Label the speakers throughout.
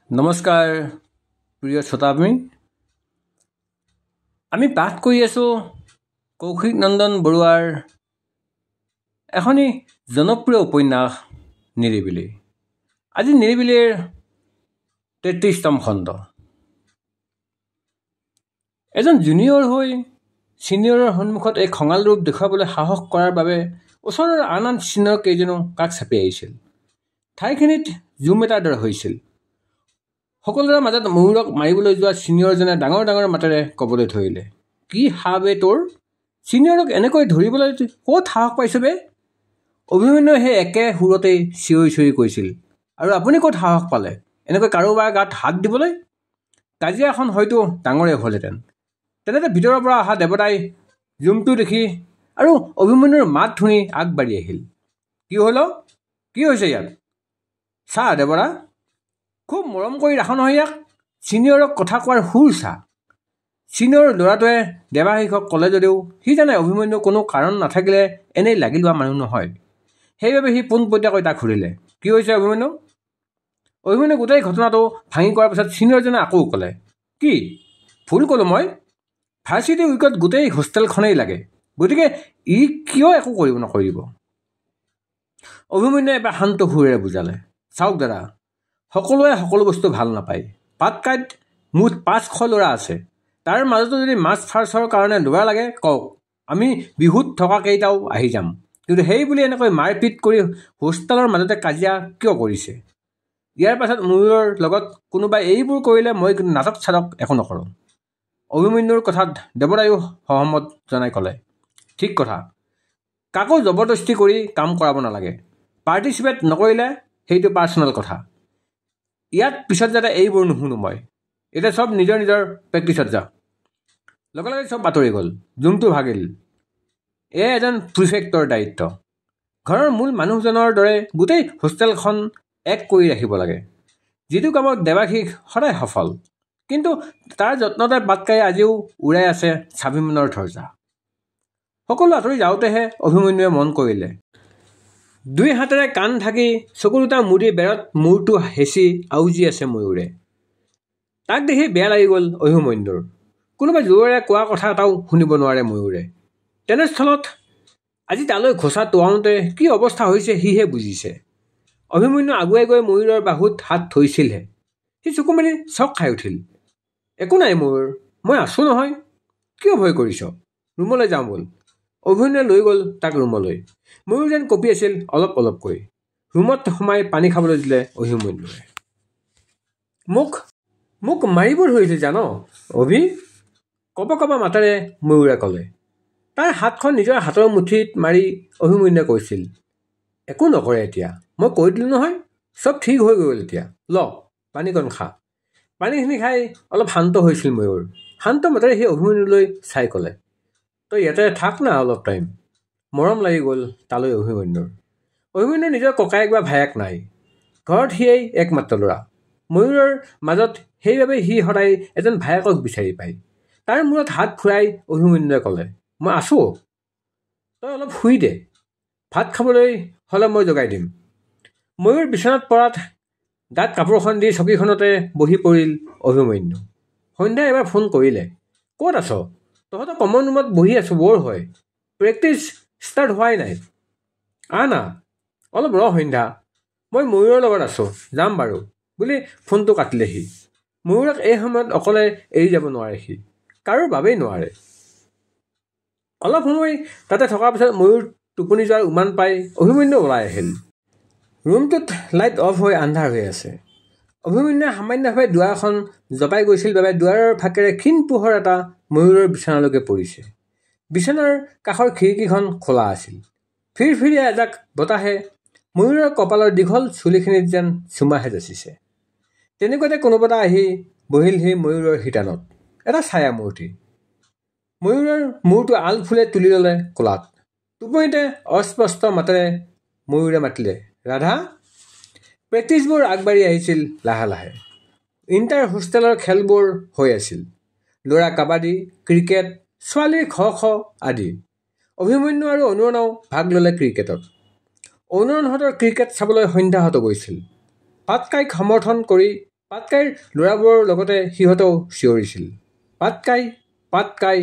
Speaker 1: নমস্কাৰ প্ৰিয় শ্ৰোতাবৃন্দ, আমি পাঠ কৰি আছোঁ কৌশিক নন্দন বৰুৱাৰ এখনি জনপ্ৰিয় উপন্যাস নিৰিবিলি। আজি নিৰিবিলিৰ 33তম খণ্ড। এজন জুনিয়ৰ হৈ ছিনিয়ৰৰ সন্মুখত এই খঙাল ৰূপ দেখুৱাবলৈ সাহস কৰাৰ বাবে ওচৰৰ আন ছিনিয়ৰ কেইজনো কাষ চাপি আহিছিল। ঠাইখিনিত জুম এটাৰ দৰে হৈছিল। সকলোৰে মাজত ময়ূৰক মাৰিবলৈ যোৱা ছিনিয়ৰজনে ডাঙৰ ডাঙৰ মাতেৰে ক'বলৈ ধৰিলে, কি সাবে তোৰ? ছিনিয়ৰক এনেকৈ ধৰিবলৈ ক'ত সাহস পাইছ বে? অভিমন্যুৱে সেই একে সুৰতেই চিঞৰি চিঞৰি কৈছিল, আৰু আপুনি ক'ত সাহস পালে এনেকৈ কাৰোবাৰ গাত হাত দিবলৈ? কাজিয়াখন হয়তো ডাঙৰেই হ'লহেঁতেন। তেনেতে ভিতৰৰ পৰা অহা দেৱতাই জুমটো দেখি আৰু অভিমন্যুৰ মাত শুনি আগবাঢ়ি আহিল। কি হ'ল? কি হৈছে ইয়াত? চা দেৱতা, খুব মৰম কৰি ৰাখ নহয় ইয়াক। ছিনিয়ৰক কথা কোৱাৰ সুৰ চা। ছিনিয়ৰ ল'ৰাটোৱে দেৱাশীষক ক'লে যদিও সি জানে অভিমন্যু কোনো কাৰণ নাথাকিলে এনেই লাগি লোৱা মানুহ নহয়। সেইবাবে সি পোনপটীয়াকৈ তাক সুধিলে, কি হৈছে অভিমন্যু? অভিমন্যু গোটেই ঘটনাটো ভাঙি কোৱাৰ পিছত ছিনিয়ৰজনে আকৌ ক'লে, কি ভুল ক'লোঁ মই? ভাৰ্চিটি উইকত গোটেই হোষ্টেলখনেই লাগে, গতিকে ই কিয় একো নকৰিব? অভিমন্যুৱে এবাৰ শান্ত সুৰেৰে বুজালে, চাওক দাদা, সকলোৱে সকলো বস্তু ভাল নাপায়। পাটকাইত মুঠ 500 ল'ৰা আছে। তাৰ মাজতো যদি মাছ ফাৰ্চৰ কাৰণে ল'ৰা লাগে কওক, আমি বিহুত থকা কেইটাও আহি যাম। কিন্তু সেই বুলি এনেকৈ মাৰপিট কৰি হোষ্টেলৰ মাজতে কাজিয়া কিয় কৰিছে? ইয়াৰ পাছত ময়ূৰৰ লগত কোনোবাই এইবোৰ কৰিলে মই কিন্তু নাটক চাটক একো নকৰোঁ। অভিমন্যুৰ কথাত দেৱতায়ো সহমত জনাই ক'লে, ঠিক কথা, কাকো জবৰদস্তি কৰি কাম কৰাব নালাগে। পাৰ্টিচিপেট নকৰিলে সেইটো পাৰ্চনেল কথা। ইয়াত পিছত যাতে এইবোৰ নুশুনো মই। এতিয়া চব নিজৰ নিজৰ প্ৰেক্টিছত যাওক। লগে লগে চব আঁতৰি গ'ল। জুমটো ভাগিল। এয়া এজন প্ৰিফেক্টৰ দায়িত্ব। ঘৰৰ মূল মানুহজনৰ দৰে গোটেই হোষ্টেলখন এক কৰি ৰাখিব লাগে। যিটো কামত দেৱাশীষ সদায় সফল, কিন্তু তাৰ যত্নতে পাটকাই আজিও উৰাই আছে স্বাভিমানৰ ধ্বজা। সকলো আঁতৰি যাওঁতেহে অভিমন্যুৱে মন কৰিলে, দুই হাতেৰে কাণ ঢাকি চকু দুটা মুদি বেৰত মূৰটো হেঁচি আউজি আছে ময়ূৰে। তাক দেখি বেয়া লাগি গ'ল অভিমন্যুৰ। কোনোবাই জোৰেৰে কোৱা কথা এটাও শুনিব নোৱাৰে ময়ূৰে। তেনেস্থলত আজি তালৈ ঘোচা টোৱাওঁতে কি অৱস্থা হৈছে সিহে বুজিছে। অভিমন্যু আগুৱাই গৈ ময়ূৰৰ বাহুত হাত থৈছিলহে। সি চকু মেলি চক খাই উঠিল। একো নাই ময়ূৰ, মই আছোঁ নহয়, কিয় ভয় কৰিছ? ৰুমলৈ যাওঁ ব'ল। অভিমন্যুৱে লৈ গ'ল তাক ৰুমলৈ। ময়ূৰ যেন কঁপি আছিল অলপ অলপকৈ। ৰুমত সোমাই পানী খাবলৈ দিলে অভিমন্যুৱে। মোক মাৰিব ধৰিছিল জান অভি, কপা মাতেৰে ময়ূৰে ক'লে। তাৰ হাতখন নিজৰ হাতৰ মুঠিত মাৰি অভিমন্যুৱে কৈছিল, একো নকৰে এতিয়া, মই কৈ দিলোঁ নহয়, চব ঠিক হৈ গ'ল এতিয়া, ল পানীকণ খা। পানীখিনি খাই অলপ শান্ত হৈছিল ময়ূৰ। শান্ত মাতেৰে সেই অভিমন্যুলৈ চাই ক'লে, তই ইয়াতে থাক না অলপ টাইম। মৰম লাগি গ'ল তালৈ অভিমন্যুৰ। অভিমন্যুৰ নিজৰ ককায়েক বা ভায়েক নাই। ঘৰত সিয়েই একমাত্ৰ ল'ৰা। ময়ূৰৰ মাজত সেইবাবে সি সদায় এজন ভায়েকক বিচাৰি পায়। তাৰ মূৰত হাত ফুৰাই অভিমন্যুৱে ক'লে, মই আছোঁ, তই অলপ শুই দে, ভাত খাবলৈ হ'লে মই জগাই দিম। ময়ূৰ বিচনাত পৰাত গাত কাপোৰখন দি চকীখনতে বহি পৰিল অভিমন্যু। সন্ধ্যাই এবাৰ ফোন কৰিলে, ক'ত আছ? তহঁতৰ কমন ৰুমত বহি আছোঁ, বৰ হয়, প্ৰেক্টিচ ষ্টাৰ্ট হোৱাই নাই, না অলপ ৰ সন্ধ্যা, মই ময়ূৰৰ লগত আছোঁ, যাম বাৰু বুলি ফোনটো কাটিলে সি। ময়ূৰক এই সময়ত অকলে এৰি যাব নোৱাৰে সি, কাৰোৰ বাবেই নোৱাৰে। অলপ সময় তাতে থকাৰ পিছত ময়ূৰ টোপনি যোৱাৰ উমান পাই অভিমন্যু ওলাই আহিল। ৰুমটোত লাইট অফ হৈ আন্ধাৰ হৈ আছে। অভিমন্যুৱে সামান্যভাৱে দুৱাৰখন জপাই গৈছিল বাবে দুৱাৰৰ ফাঁকেৰে ক্ষীণ পোহৰ এটা ময়ূৰৰ বিচনালৈকে পৰিছে। বিচনাৰ কাষৰ খিৰিকীখন খোলা আছিল। ফিৰফিৰিয়া এজাক বতাহে ময়ূৰৰ কপালৰ দীঘল চুলিখিনিত যেন চুমাহে যাচিছে। তেনেকুৱাতে কোনোবা এটা আহি বহিলহি ময়ূৰৰ শিতানত, এটা ছায়া মূৰ্তি। ময়ূৰৰ মূৰটো আলফুলে তুলি ল'লে কোলাত। টোপনিতে অস্পষ্ট মাতেৰে ময়ূৰে মাতিলে, ৰাধা। প্ৰেক্টিচবোৰ আগবাঢ়ি আহিছিল লাহে লাহে। ইণ্টাৰ হোষ্টেলৰ খেলবোৰ হৈ আছিল। ল'ৰা কাবাডী, ক্ৰিকেট, ছোৱালীৰ খ' আদি। অভিমন্যু আৰু অনুৰণেও ভাগ ল'লে ক্ৰিকেটত। অনুৰণহঁতৰ ক্ৰিকেট চাবলৈ সন্ধ্যাহঁতো গৈছিল। পাটকাইক সমৰ্থন কৰি পাটকাইৰ ল'ৰাবোৰৰ লগতে সিহঁতেও চিঞৰিছিল, পাটকাই পাটকাই,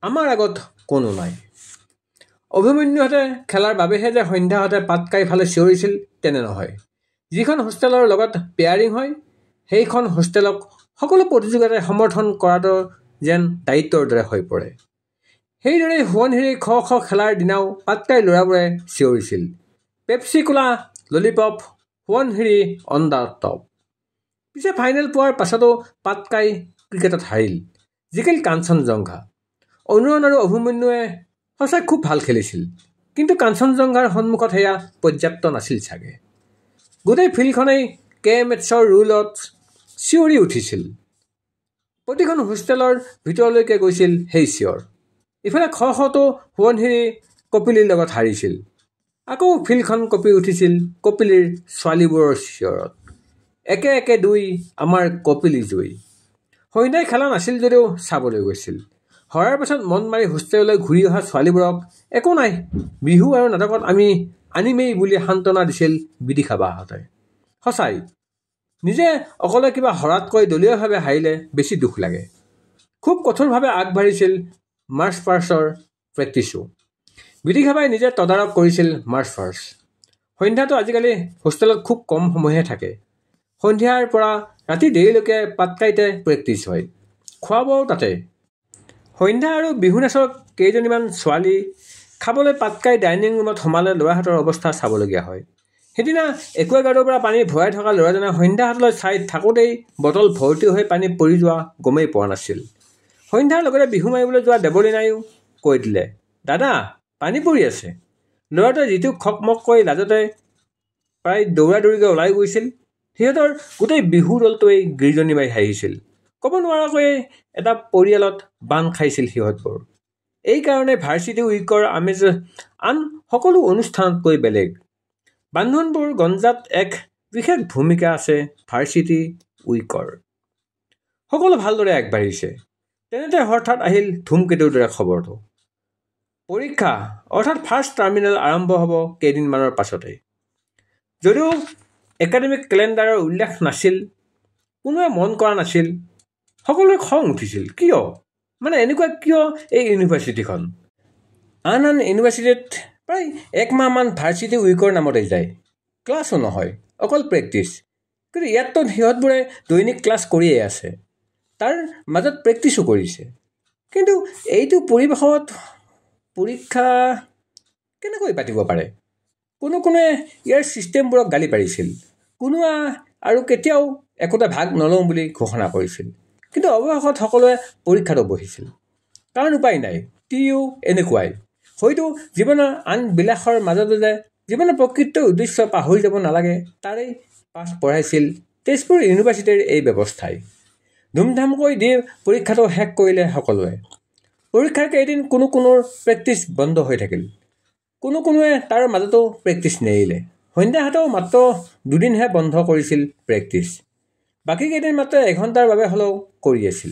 Speaker 1: আমাৰ আগত কোনো নাই। অভিমন্যুহঁতে খেলাৰ বাবেহে যে সন্ধ্যাহঁতে পাটকাই ফালে চিঞৰিছিল তেনে নহয়। যিখন হোষ্টেলৰ লগত পেয়াৰিং হয় সেইখন হোষ্টেলক সকলো প্ৰতিযোগিতাই সমৰ্থন কৰাটো যেন দায়িত্বৰ দৰে হৈ পৰে। সেইদৰেই সোৱণশিৰি খ খ খেলাৰ দিনাও পাটকাইৰ ল'ৰাবোৰে চিঞৰিছিল, পেপচি কোলা lollipop Subansiri on the top. পিছে ফাইনেল পোৱাৰ পাছতো পাটকাই ক্ৰিকেটত হাৰিল, জিকিল কাঞ্চনজংঘা। অনুৰণ আৰু অভিমন্যুৱে সঁচাই খুব ভাল খেলিছিল, কিন্তু কাঞ্চনজংঘাৰ সন্মুখত সেয়া পৰ্যাপ্ত নাছিল চাগে। গোটেই ফিল্ডখনেই KMHৰ ৰুলত চিঞৰি উঠিছিল। প্ৰতিখন হোষ্টেলৰ ভিতৰলৈকে গৈছিল সেই চিঞৰ। ইফালে খ খতো সোৱণশিৰি কপিলীৰ লগত হাৰিছিল। আকৌ ফিল্ডখন কঁপি উঠিছিল কপিলীৰ ছোৱালীবোৰৰ চিঞৰত, একে একে দুই আমাৰ কপিলী জুই। সন্ধ্যাই খেলা নাছিল যদিও চাবলৈ গৈছিল। হৰাৰ পাছত মন মাৰি হোষ্টেললৈ ঘূৰি অহা ছোৱালীবোৰক একো নাই, বিহু আৰু নাটকত আমি আনিমেই বুলি সান্তনা দিছিল বিদিশা বাহঁতে। সঁচাই, নিজে অকলে কিবা হৰাতকৈ দলীয়ভাৱে হাৰিলে বেছি দুখ লাগে। খুব কঠোৰভাৱে আগবাঢ়িছিল মাৰ্চ পাষ্টৰ প্ৰেক্টিছো। বিদিশাবাই নিজে তদাৰক কৰিছিল মাৰ্চ পাষ্ট। সন্ধ্যাটো আজিকালি হোষ্টেলত খুব কম সময়হে থাকে। সন্ধিয়াৰ পৰা ৰাতি দেৰিলৈকে পাটকাইতে প্ৰেক্টিছ হয়, খোৱা বোৱাও তাতে। সন্ধ্যা আৰু বিহু নাচৰ কেইজনীমান ছোৱালী খাবলৈ পাটকাই ডাইনিং ৰুমত সোমালে ল'ৰাহঁতৰ অৱস্থা চাবলগীয়া হয়। সেইদিনা একুৱাগাৰ্ডৰ পৰা পানী ভৰাই থকা ল'ৰাজনে সন্ধ্যাহাতলৈ চাই থাকোঁতেই বটল ভৰ্তি হৈ পানী পৰি যোৱা গমেই পোৱা নাছিল। সন্ধ্যাৰ লগতে বিহু মাৰিবলৈ যোৱা দেৱলীনাইও কৈ দিলে, দাদা পানী পৰি আছে। ল'ৰাটোৱে যিটো খকমককৈ লাজতে প্ৰায় দৌৰা দৌৰিকৈ ওলাই গৈছিল, সিহঁতৰ গোটেই বিহু দলটোৱেই গিৰ্জনী মাৰি হাঁহিছিল। ক'ব নোৱাৰাকৈয়ে এটা পৰিয়ালত বান্ধ খাইছিল সিহঁতবোৰ। এইকাৰণে ভাৰ্চিটি উইকৰ আমেজ আন সকলো অনুষ্ঠানতকৈ বেলেগ। বান্ধোনবোৰ গঞ্জাত এক বিশেষ ভূমিকা আছে ভাৰ্চিটি উইকৰ। সকলো ভালদৰে আগবাঢ়িছে। তেনেতে হঠাৎ আহিল ধুমকেতুৰ দৰে খবৰটো। পৰীক্ষা অৰ্থাৎ ফাৰ্ষ্ট টাৰ্মিনেল আৰম্ভ হ'ব কেইদিনমানৰ পাছতে। যদিও একাডেমিক কেলেণ্ডাৰৰ উল্লেখ নাছিল, কোনোৱে মন কৰা নাছিল, সকলোৰে খং উঠিছিল। কিয় মানে এনেকুৱা কিয় এই ইউনিভাৰ্চিটিখন? আন আন ইউনিভাৰ্চিটিত প্ৰায় একমাহমান ভাৰ্চিটি উইকৰ নামতেই যায়, ক্লাছো নহয়, অকল প্ৰেক্টিছ। কিন্তু ইয়াততো সিহঁতবোৰে দৈনিক ক্লাছ কৰিয়েই আছে, তাৰ মাজত প্ৰেক্টিছো কৰিছে। কিন্তু এইটো পৰিৱেশত পৰীক্ষা কেনেকৈ পাতিব পাৰে? কোনোৱে ইয়াৰ ছিষ্টেমবোৰক গালি পাৰিছিল, কোনোৱে আৰু কেতিয়াও একোটা ভাগ নলওঁ বুলি ঘোষণা কৰিছিল। কিন্তু অৱশেষত সকলোৱে পৰীক্ষাটো বহিছিল, কাৰণ উপায় নাই, TU এনেকুৱাই। হয়তো জীৱনৰ আন বিলাসৰ মাজতে যে জীৱনৰ প্ৰকৃত উদ্দেশ্য পাহৰি যাব নালাগে তাৰেই পাঠ পঢ়াইছিল তেজপুৰ ইউনিভাৰ্চিটিৰ এই ব্যৱস্থাই। ধুমধামকৈ দি পৰীক্ষাটো শেষ কৰিলে সকলোৱে। পৰীক্ষাৰ কেইদিন কোনোৰ প্ৰেক্টিছ বন্ধ হৈ থাকিল, কোনোৱে তাৰ মাজতো প্ৰেক্টিছ নেৰিলে। সন্ধ্যাহাতেও মাত্ৰ দুদিনহে বন্ধ কৰিছিল প্ৰেক্টিছ, বাকী কেইদিন মাত্ৰ এঘণ্টাৰ বাবে হ'লেও কৰি আছিল।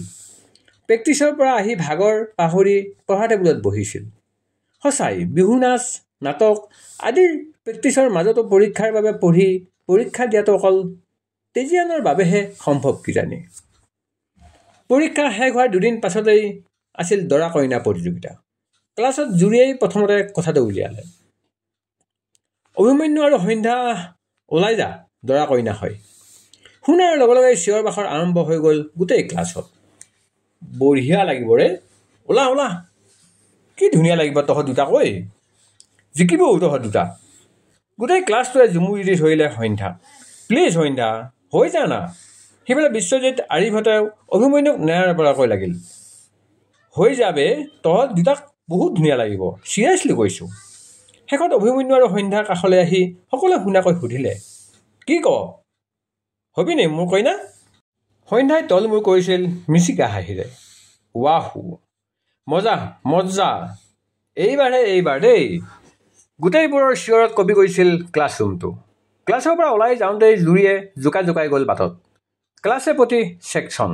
Speaker 1: প্ৰেক্টিছৰ পৰা আহি ভাগৰ পাহৰি পঢ়া টেবুলত বহিছিল। সঁচাই, বিহু নাচ নাটক আদিৰ প্ৰেক্টিছৰ মাজতো পৰীক্ষাৰ বাবে পঢ়ি পৰীক্ষা দিয়াটো অকল তেজিয়ানৰ বাবেহে সম্ভৱ কিজানি। পৰীক্ষা শেষ হোৱাৰ দুদিন পাছতেই আছিল দৰা কইনা প্ৰতিযোগিতা। ক্লাছত জুৰিয়েই প্ৰথমতে কথাটো উলিয়ালে, অভিমন্যু আৰু সন্ধ্যা ওলাই যা, দৰা কইনা হয়। শুনাৰ লগে লগে চিঞৰ বাখৰ আৰম্ভ হৈ গ'ল গোটেই ক্লাছত। বঢ়িয়া লাগিব ৰে, ওলা ওলা, কি ধুনীয়া লাগিব তহঁত দুটাকৈ, জিকিবও তহঁত দুটা। গোটেই ক্লাছটোৱে জুমুৰি দি ধৰিলে সন্ধ্যা। প্লিজ সন্ধ্যা, হৈ যা না। সেইফালে বিশ্বজিৎ আৰিভতেও অভিমন্যুক নেৰানেপেৰাকৈ লাগিল, হৈ যাবে, তহঁত দুটাক বহুত ধুনীয়া লাগিব, চিৰিয়াছলি কৈছোঁ। শেষত অভিমন্যু আৰু সন্ধ্যাৰ কাষলৈ আহি সকলোৱে শুনাকৈ সুধিলে, কি ক, হবিনি মোৰ কইনা? সন্ধ্যাই তলমূৰ কৰিছিল মিচিকা হাঁহিৰে, ৱাহু, মজা মজা, এইবাৰ দেই। গোটেইবোৰৰ চিঞৰত কঁপি গৈছিল ক্লাছৰুমটো। ক্লাছৰ পৰা ওলাই যাওঁতেই জুৰিয়ে জোকাই গ'ল বাটত। ক্লাছে প্ৰতি ছেকশ্যন,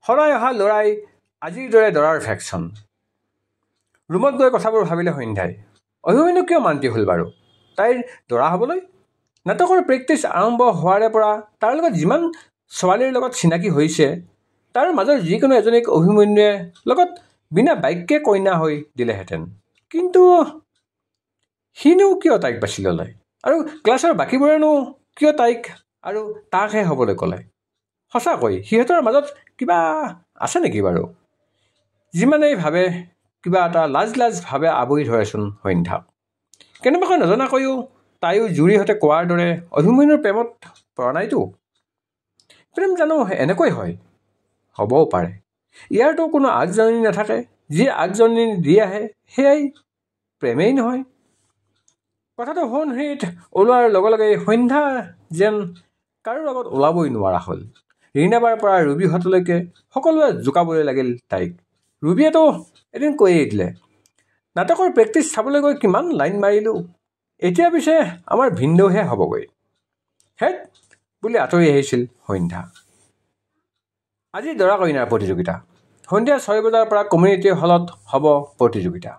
Speaker 1: সদায় অহা ল'ৰাই আজিৰ দৰে দৰাৰ ভেকশ্যন। ৰুমত গৈ কথাবোৰ ভাবিলে সন্ধ্যাই, অভিমন্যু কিয় মান্তি হ'ল বাৰু তাইৰ দৰা হ'বলৈ? নাটকৰ প্ৰেক্টিছ আৰম্ভ হোৱাৰে পৰা তাৰ লগত যিমান ছোৱালীৰ লগত চিনাকি হৈছে তাৰ মাজৰ যিকোনো এজনীক অভিমন্যুৱে লগত বিনা বাক্যে কইনা হৈ দিলেহেঁতেন। কিন্তু সিনো কিয় তাইক বাছি ল'লে আৰু ক্লাছৰ বাকীবোৰেনো কিয় তাইক আৰু তাকহে হ'বলৈ ক'লে? সঁচাকৈ সিহঁতৰ মাজত কিবা আছে নেকি বাৰু? যিমানেই ভাবে কিবা এটা লাজ ভাৱে আৱৰি ধৰেচোন সন্ধ্যাক। কেনেবাকৈ নজনাকৈও তাইও জুৰিহঁতে কোৱাৰ দৰে অভিমন্যুৰ প্ৰেমত পৰা নাইতো। প্ৰেম জানো এনেকৈ হয়? হ'বও পাৰে। ইয়াৰতো কোনো আগজাননী নাথাকে। যি আগজাননী দি আহে সেয়াই প্ৰেমেই নহয়। কথাটো সোণহীত ওলোৱাৰ লগে লগে সন্ধ্যা যেন কাৰো আগত ওলাবই নোৱাৰা হ'ল। ৰীণাবাৰ পৰা ৰুবিহঁতলৈকে সকলোৱে জোকাবলৈ লাগিল তাইক। ৰুবিয়েতো এদিন কৈয়ে দিলে, নাটকৰ প্ৰেক্টিচ চাবলৈ গৈ কিমান লাইন মাৰিলোঁ, এতিয়া পিছে আমাৰ ভিনদেউহে হ'বগৈ। হেত বুলি আঁতৰি আহিছিল সন্ধ্যা। আজি দৰা কইনাৰ প্ৰতিযোগিতা। সন্ধিয়া 6 বজাৰ পৰা কমিউনিটি হলত হ'ব প্ৰতিযোগিতা।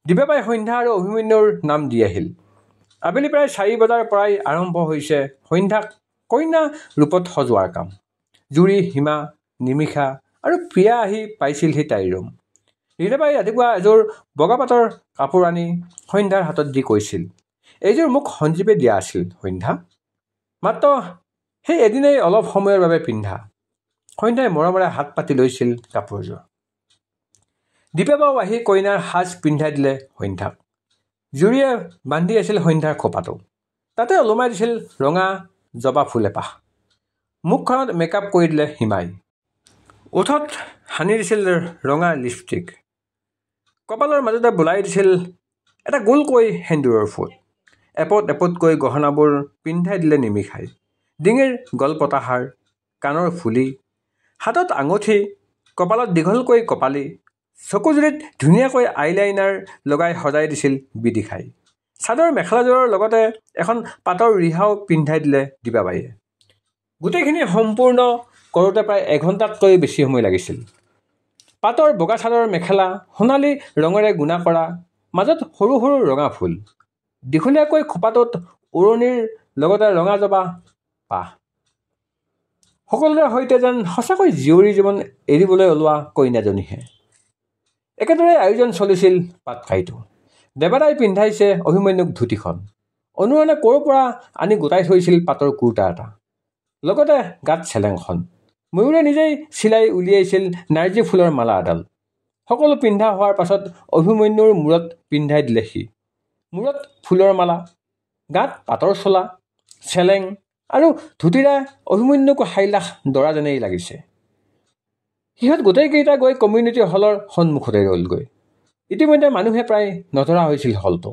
Speaker 1: দিব্যাবাই সন্ধ্যা আৰু অভিমন্যুৰ নাম দি আহিল। আবেলি প্ৰায় 4 বজাৰ পৰাই আৰম্ভ হৈছে সন্ধ্যাক কইনা ৰূপত সজোৱাৰ কাম। জুৰি, হিমা, নিমিষা আৰু প্ৰিয়া আহি পাইছিলহি তাইৰ ৰুম। ৰীণাবাই ৰাতিপুৱা এযোৰ বগা পাটৰ কাপোৰ আনি সন্ধ্যাৰ হাতত দি কৈছিল, এইযোৰ মোক সঞ্জীৱে দিয়া আছিল সন্ধ্যা। মাত্ৰ সেই এদিনেই অলপ সময়ৰ বাবে পিন্ধা। সন্ধ্যাই মৰমেৰে হাত পাতি লৈছিল কাপোৰযোৰ। দিব্যাবাও আহি কইনাৰ সাজ পিন্ধাই দিলে সন্ধ্যাক। জুৰিয়ে বান্ধি আছিল সন্ধ্যাৰ খোপাটো। তাতে ওলোমাই দিছিল ৰঙা জবা ফুল এপাহ। মুখখনত মেকআপ কৰি দিলে হিমাই। ওঠত সানি দিছিল ৰঙা লিপষ্টিক। কপালৰ মাজতে বোলাই দিছিল এটা গোলকৈ সেন্দুৰৰ ফুট। এপত এপতকৈ গহনাবোৰ পিন্ধাই দিলে নিমিষাই। ডিঙিৰ গলপতা হাৰ, কাণৰ ফুলি, হাতত আঙুঠি, কপালত দীঘলকৈ কপালি, চকুজুৰিত ধুনীয়াকৈ আইলাইনাৰ লগাই সজাই দিছিল বিদিশাই। চাদৰ মেখেলাযোৰৰ লগতে এখন পাটৰ ৰিহাও পিন্ধাই দিলে দিব্যাবাইয়ে। গোটেইখিনি সম্পূৰ্ণ কৰোঁতে প্ৰায় এঘণ্টাতকৈ বেছি সময় লাগিছিল। পাটৰ বগা চাদৰ মেখেলা সোণালী ৰঙেৰে গুণা কৰা, মাজত সৰু সৰু ৰঙা ফুল, দীঘলীয়াকৈ খোপাটোত ওৰণিৰ লগতে ৰঙা জবা পাহ। সকলোৰে সৈতে যেন সঁচাকৈ জীয়ৰী জীৱন এৰিবলৈ ওলোৱা কইনাজনীহে। একেদৰে আয়োজন চলিছিল পাটকাইটো। দেৱাদাই পিন্ধাইছে অভিমন্যুক ধুতিখন। অনুৰণে ক'ৰ পৰা আনি গোটাই থৈছিল পাটৰ কুৰ্তা এটা, লগতে গাত চেলেংখন। ময়ূৰে নিজেই চিলাই উলিয়াইছিল নাৰ্জী ফুলৰ মালা এডাল। সকলো পিন্ধা হোৱাৰ পাছত অভিমন্যুৰ মূৰত পিন্ধাই দিলে সি। মূৰত ফুলৰ মালা, গাত পাটৰ চোলা, চেলেং আৰু ধুতিৰে অভিমন্যুক হাইলাখ দৰা যেনেই লাগিছে। সিহঁত গোটেইকেইটা গৈ কমিউনিটি হলৰ সন্মুখতে ৰলগৈ। ইতিমধ্যে মানুহে প্ৰায় নধৰা হৈছিল হলটো।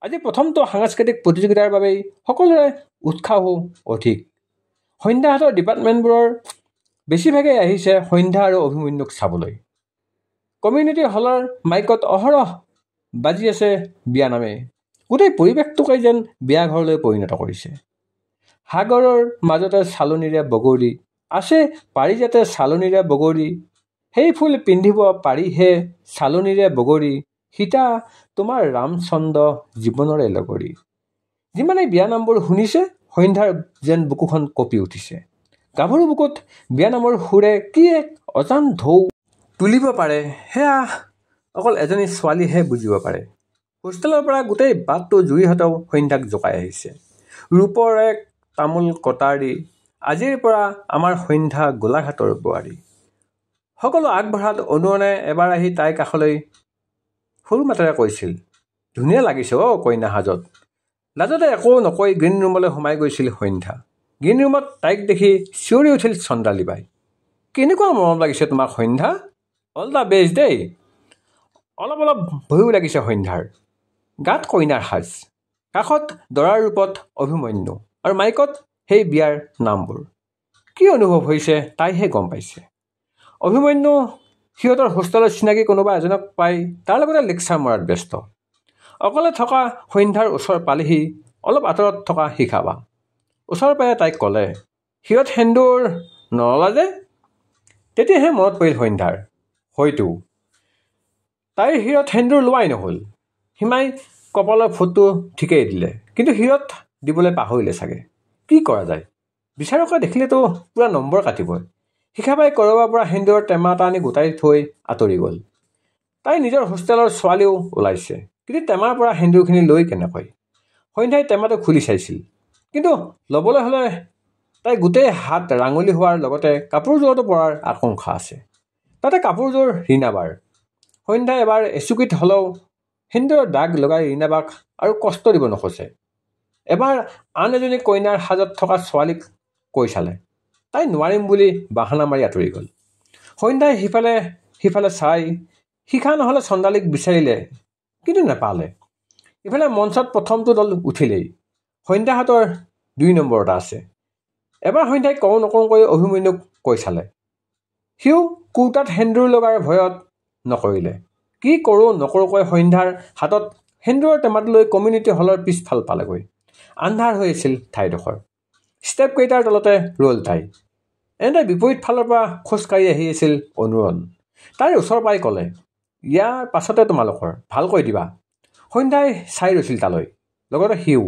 Speaker 1: আজি প্ৰথমটো সাংস্কৃতিক প্ৰতিযোগিতাৰ বাবেই সকলোৰে উৎসাহো অধিক। সন্ধ্যাহাতৰ ডিপাৰ্টমেণ্টবোৰৰ বেছিভাগেই আহিছে সন্ধ্যা আৰু অভিমন্যুক চাবলৈ। কমিউনিটি হলৰ মাইকত অহৰহ বাজি আছে বিয়ানামে। গোটেই পৰিৱেশটোকে যেন বিয়া ঘৰলৈ পৰিণত কৰিছে। সাগৰৰ মাজতে চালনীৰে বগৰী, আছে পাৰিজাতে চালনীৰে বগৰী, সেই ফুল পিন্ধিব পাৰিহে চালনীৰে বগৰী, সীতা তোমাৰ ৰামচন্দ্ৰ জীৱনৰে লগৰী। যিমানেই বিয়ানামবোৰ শুনিছে সন্ধ্যাৰ যেন বুকুখন কঁপি উঠিছে। গাভৰু বুকুত বিয়ানামৰ সুৰে কি এক অজান ঢৌ তুলিব পাৰে সেয়া অকল এজনী ছোৱালীহে বুজিব পাৰে। হোষ্টেলৰ পৰা গোটেই বাটটো জুৰিহঁতেও সন্ধ্যাক জোকাই আহিছে। ৰূপৰ এক তামোল কটাৰী, আজিৰ পৰা আমাৰ সন্ধ্যা গোলাঘাটৰ বোৱাৰী। সকলো আগবঢ়াত অনুৰণে এবাৰ আহি তাইৰ কাষলৈ সৰু মাতেৰে কৈছিল, ধুনীয়া লাগিছে অ' কইনা সাজত। লাজতে একো নকৈ গ্ৰীণ ৰুমলৈ সোমাই গৈছিল সন্ধ্যা। গ্ৰীণ ৰুমত তাইক দেখি চিঞৰি উঠিল চন্দ্ৰালীবাই, কেনেকুৱা মৰম লাগিছে তোমাক সন্ধ্যা, অল দ্য বেষ্ট দেই। অলপ ভয়ো লাগিছে সন্ধ্যাৰ। গাত কইনাৰ সাজ, কাষত দৰাৰ ৰূপত অভিমন্যু আৰু মাইকত সেই বিয়াৰ নামবোৰ। কি অনুভৱ হৈছে তাইহে গম পাইছে। অভিমন্যু সিহঁতৰ হোষ্টেলৰ চিনাকি কোনোবা এজনক পাই তাৰ লগতে লেকচাৰ মৰাত ব্যস্ত। অকলে থকা সন্ধ্যাৰ ওচৰ পালেহি অলপ আঁতৰত থকা শিখাবা। ওচৰ পাই তাইক ক'লে, সিহঁত সেন্দুৰ নললা যে? তেতিয়াহে মনত পৰিল সন্ধ্যাৰ, হয়তো তাইৰ শিৰত সেন্দুৰ লোৱাই নহ'ল। হিমাই কপালৰ ফুটটো ঠিকেই দিলে, কিন্তু শিৰত দিবলৈ পাহৰিলে চাগে। কি কৰা যায়? বিচাৰকে দেখিলেতো পুৰা নম্বৰ কাটিবই। শিখাবাই কৰবাৰ পৰা সেন্দুৰৰ টেমা এটা আনি গোটাই থৈ আঁতৰি গ'ল। তাই নিজৰ হোষ্টেলৰ ছোৱালীও ওলাইছে, কিন্তু টেমাৰ পৰা সেন্দুৰখিনি লৈ কেনেকৈ? সন্ধ্যাই টেমাটো খুলি চাইছিল, কিন্তু ল'বলৈ হ'লে তাই গোটেই হাত ৰাঙলী হোৱাৰ লগতে কাপোৰযোৰতো পৰাৰ আশংকা আছে। তাতে কাপোৰযোৰ ৰীণাবাৰ। সন্ধ্যাই এবাৰ এচুকিত হ'লেও সেন্দুৰৰ দাগ লগাই ৰীণাবাক আৰু কষ্ট দিব নোখোজে। এবাৰ আন এজনী কইনাৰ সাজত থকা ছোৱালীক কৈ চালে, তাই নোৱাৰিম বুলি বাহানা মাৰি আঁতৰি গ'ল। সন্ধ্যাই সিফালে চাই শিখা নহ'লে চন্দালীক বিচাৰিলে, কিন্তু নাপালে। ইফালে মঞ্চত প্ৰথমটো দল উঠিলেই। সন্ধ্যাহঁতৰ 2 নম্বৰ এটা আছে। এবাৰ সন্ধ্যাই কওঁ নকওঁকৈ অভিমন্যুক কৈ চালে। সিও কুৰ্তাত সেন্দুৰ লগাৰ ভয়ত নকৰিলে। কি কৰোঁ নকৰোঁকৈ সন্ধ্যাৰ হাতত সেন্দুৰৰ টেমাটো লৈ কমিউনিটি হলৰ পিছফাল পালেগৈ। আন্ধাৰ হৈ আছিল ঠাইডোখৰ। ষ্টেপকেইটাৰ তলতে ৰ'ল তাই। এনেতে বিপৰীত ফালৰ পৰা খোজকাঢ়ি আহি আছিল অনুৰণ। তাইৰ ওচৰ পাই ক'লে, ইয়াৰ পাছতে তোমালোকৰ, ভালকৈ দিবা। সন্ধ্যাই চাই ৰৈছিল তালৈ, লগতে সিও।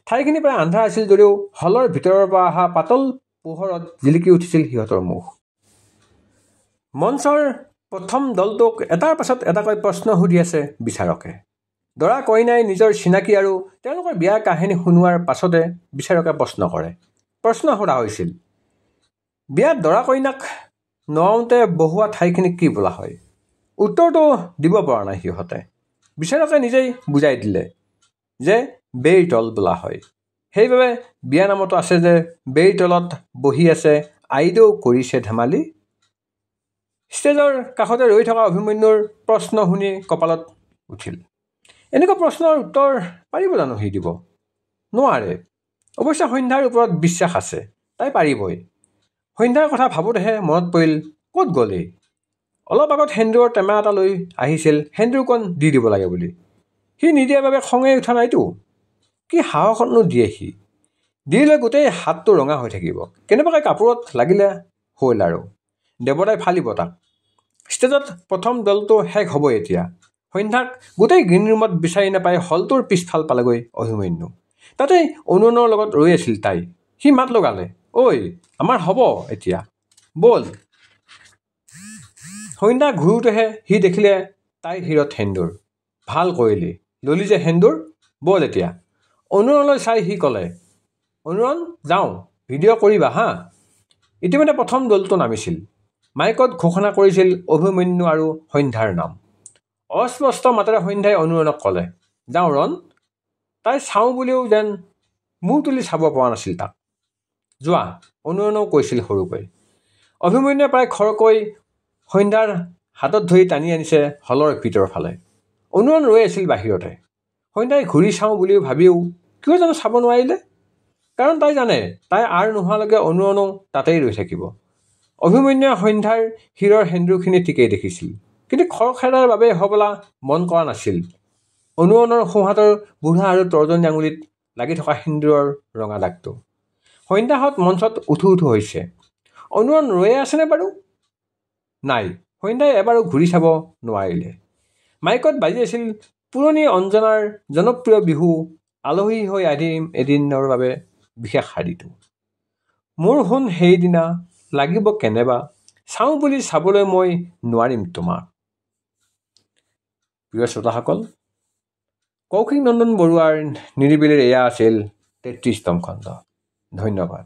Speaker 1: ঠাইখিনি প্ৰায় আন্ধাৰ আছিল যদিও হলৰ ভিতৰৰ পৰা অহা পাতল পোহৰত জিলিকি উঠিছিল সিহঁতৰ মুখ। মঞ্চৰ প্ৰথম দলটোক এটাৰ পাছত এটাকৈ প্ৰশ্ন সুধি আছে বিচাৰকে। দৰা কইনাই নিজৰ চিনাকি আৰু তেওঁলোকৰ বিয়াৰ কাহিনী শুনোৱাৰ পাছতে বিচাৰকে প্ৰশ্ন কৰে। প্ৰশ্ন সোধা হৈছিল, বিয়াত দৰা কইনাক নোৱাওঁতে বহোৱা ঠাইখিনিক কি বোলা হয়? উত্তৰটো দিব পৰা নাই সিহঁতে। বিচাৰকে নিজেই বুজাই দিলে যে বেইৰতল বোলা হয়। সেইবাবে বিয়া নামতো আছে যে বেইৰতলত বহি আছে আইদেউ কৰিছে ধেমালি। ষ্টেজৰ কাষতে ৰৈ থকা অভিমন্যুৰ প্ৰশ্ন শুনি কপালত উঠিল। এনেকুৱা প্ৰশ্নৰ উত্তৰ পাৰিব জানো সি দিব? নোৱাৰে। অৱশ্যে সন্ধ্যাৰ ওপৰত বিশ্বাস আছে, তাই পাৰিবই। সন্ধ্যাৰ কথা ভাবোঁতেহে মনত পৰিল, ক'ত গ'লেই? অলপ আগত সেন্দুৰৰ টেমা এটা লৈ আহিছিল সেন্দুৰকণ দি দিব লাগে বুলি। সি নিদিয়াৰ বাবে খঙে উঠা নাইতো। কি সাহসতনো দিয়ে সি? দিলে গোটেই হাতটো ৰঙা হৈ থাকিব। কেনেবাকৈ কাপোৰত লাগিলে হ'ল আৰু। দেৱতাই ফালিব তাক। ষ্টেজত প্ৰথম দলটো শেষ হ'বই এতিয়া। সন্ধ্যাক গোটেই গ্ৰীণ ৰুমত বিচাৰি নাপাই হলটোৰ পিছফাল পালেগৈ অভিমন্যু। তাতেই অনুৰণৰ লগত ৰৈ আছিল তাই। সি মাত লগালে, ঐ আমাৰ হ'ব এতিয়া, ব'ল। সন্ধ্যা ঘূৰোতেহে সি দেখিলে তাইৰ শিৰত সেন্দুৰ। ভাল কৰিলি, ললি যে সেন্দুৰ, ব'ল এতিয়া। অনুৰণলৈ চাই সি ক'লে, অনুৰণ যাওঁ, ভিডিঅ' কৰিবা হা। ইতিমধ্যে প্ৰথম দলটো নামিছিল। মাইকত ঘোষণা কৰিছিল অভিমন্যু আৰু সন্ধ্যাৰ নাম। অস্পষ্ট মাতেৰে সন্ধ্যাই অনুৰণক ক'লে, যাওঁ ৰণ। তাই চাওঁ বুলিও যেন মূৰ তুলি চাব পৰা নাছিল তাক। যোৱা, অনুৰণেও কৈছিল সৰুকৈ। অভিমন্যুৱে প্ৰায় খৰকৈ সন্ধ্যাৰ হাতত ধৰি টানি আনিছে হলৰ ভিতৰৰ ফালে। অনুৰণ ৰৈ আছিল বাহিৰতে। সন্ধ্যাই ঘূৰি চাওঁ বুলিও ভাবিও কিয় জানো চাব নোৱাৰিলে। কাৰণ তাই জানে তাই আৰ নোহোৱালৈকে অনুৰণো তাতেই ৰৈ থাকিব। অভিমন্যুৱে সন্ধ্যাৰ শিৰৰ সেন্দুৰখিনি ঠিকেই দেখিছিল, কিন্তু খৰখেদাৰ বাবে হবলা মন কৰা নাছিল অনুৰণৰ সোঁহাতৰ বুঢ়া আৰু তৰ্জনী আঙুলিত লাগি থকা সেন্দুৰৰ ৰঙা দাগটো। সন্ধ্যাহঁত মঞ্চত উঠো উঠো হৈছে। অনুৰণ ৰৈয়ে আছেনে বাৰু? নাই, সন্ধ্যাই এবাৰো ঘূৰি চাব নোৱাৰিলে। মাইকত বাজি আছিল পুৰণি অঞ্জনাৰ জনপ্ৰিয় বিহু আলহী হৈ আহিম এদিনৰ বাবে বিশেষ শাৰীটো। মোৰ সোণ সেইদিনা লাগিব কেনেবা, চাওঁ বুলি চাবলৈ মই নোৱাৰিম তোমাক। প্ৰিয় শ্ৰোতাসকল, কৌশিক নন্দন বৰুৱাৰ নিৰিবিলিৰ এয়া আছিল 33তম খণ্ড। ধন্যবাদ।